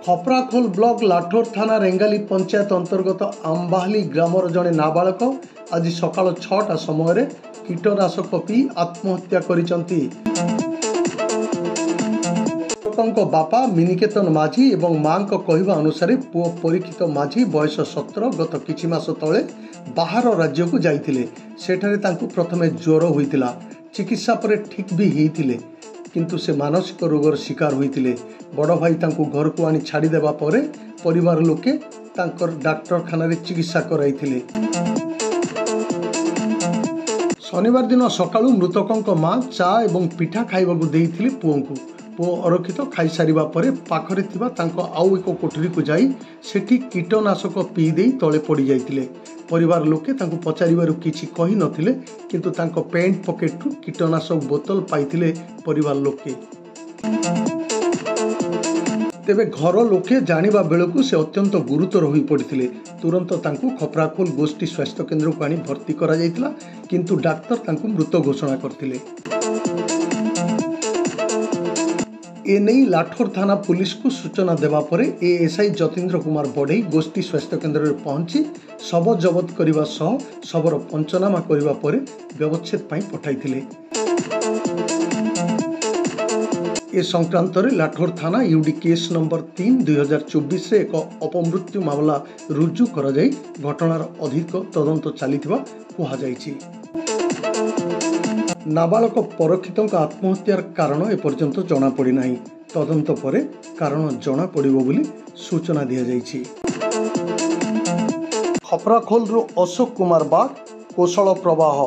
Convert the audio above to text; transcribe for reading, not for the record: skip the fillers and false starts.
Khaprakhol block लाठोर थाना रेंगाली पंचायत अंतर्गत आंबाहली grammar जड़े नाबालक आज सकाल 6टा समय कीटनाशक पी आत्महत्या करिसंती। बापा मिनिकेतन माझी और मां कहवा अनुसार पुओ परीक्षित माझी बयस 17 गत किछि मास तले बाहर राज्य को जाइथिले। सेठारे तांकु प्रथमे ज्वर होइतिला, चिकित्सा पर ठीक भी होइतिले, किंतु से मानसिक रोगर शिकार होइतिले। बड़ भाई तांकु घर को आनी छाड़ी देबा परे परिवार लोके तांकर डाक्तरखाना रे चिकित्सा कराइथिले। शनिवार दिन सकाळु मृतकंक मां चा एवं पिठा खाइबाकु देइथिले पुओंकु। पुओ अरक्षित खाई सारिबा परे पाखरे थिबा तांको आउ एक कोठरी को जाई सेठी कीटनाशक पी देई तळे पड़ी जाइतिले। परिवार लोके तांको पचारिबारु किछि कहि नथिले, किंतु तांको पेंट पॉकेटु कीटनाशक बोतल पाइथिले परिवार लोके। तेबे घर लोके जानिबा बेलकु से अत्यंत गुरुतर होई पड़िथिले। तुरंत तांको खपराखोल गोष्ठी स्वास्थ्य केन्द्र को आनी भर्ती करा जाइतिला, किंतु डाक्तर तांको मृत घोषणा करथिले। एने लाठोर थाना पुलिस को सूचना देवा परे एएसआई जतीन्द्र कुमार बढ़ई गोष्ठी स्वास्थ्य केन्द्र में पहुंची शव जबत करने सह शवर पंचनामा करने पर व्यवच्छेद पाई पठाइथिले। ए संक्रांत लाठोर थाना यूडी केस नंबर 3/2024 एक अपमृत्यु मामला रुजु करा जाई घटनार अधिक तदंत चलीथिबा कुहा जायछि। नाबालक परीक्षित आत्महत्यार कारण एपर्यंत जना पड़ी नाही। तदंत परे कारण जना पड़िबो बोली सूचना दिया जायछि। खपराखोल अशोक कुमार बाग, कौशल प्रवाह।